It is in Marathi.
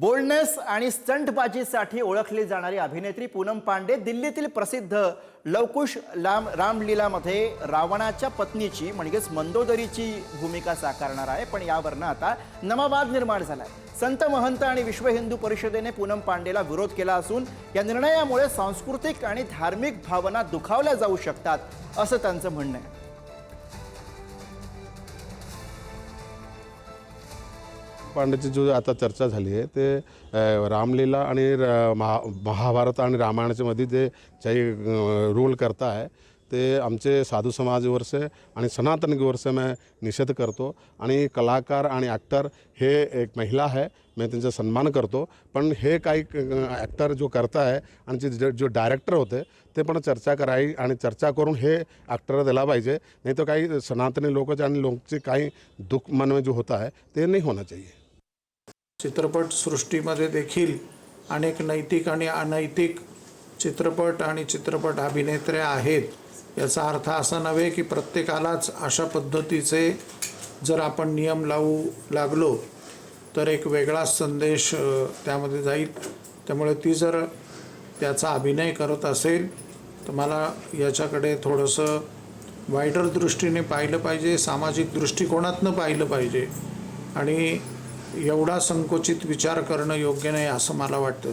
बोल्डनेस आणि स्टंटबाजीसाठी ओळखली जाणारी अभिनेत्री पूनम पांडे दिल्लीतील प्रसिद्ध लवकुश रामलीलामध्ये रावणाच्या पत्नीची म्हणजेच मंदोदरीची भूमिका साकारणार आहे। पण यावरनं आता नवा वाद निर्माण झालाय। संत महंत आणि विश्व हिंदू परिषदेने पूनम पांडेला विरोध केला असून या निर्णयामुळे सांस्कृतिक आणि धार्मिक भावना दुखावल्या जाऊ शकतात असं त्यांचं म्हणणं आहे। पांडेची जो आता चर्चा झाली आहे ते रामलीला आणि महाभारत आणि रामायणाच्या मध्ये जे काही रोल करता आहे ते आमचे साधू समाजवर से आणि सनातनवर से मैं निषेध करतो। आणि कलाकार आणि ॲक्टर हे एक महिला आहे, मैं त्यांचा सन्मान करतो। पण हे काही ॲक्टर जो करता आहे आणि जो डायरेक्टर होते ते पण चर्चा करावी आणि चर्चा करून हे ॲक्टर दिला पाहिजे, नाही तो काही सनातनी लोकांचे आणि लोकांचे काही दुःख मन में जो होता है ते नहीं होना चाहिए। चित्रपट सृष्टीमध्ये देखील अनेक नैतिक आणि अनैतिक चित्रपट आणि चित्रपट अभिनेत्रे आहेत। याचा अर्थ असा नव्हे की प्रत्येकालाच अशा पद्धतीचे जर आपण नियम लावू लागलो तर एक वेगळाच संदेश त्यामध्ये जाईल। त्यामुळे ती जर त्याचा अभिनय करत असेल तर मला याच्याकडे थोडंसं वाईडर दृष्टीने पाहिलं पाहिजे, सामाजिक दृष्टिकोनातनं पाहिलं पाहिजे आणि एवढा संकोचित विचार करणं योग्य नाही असं मला वाटतं।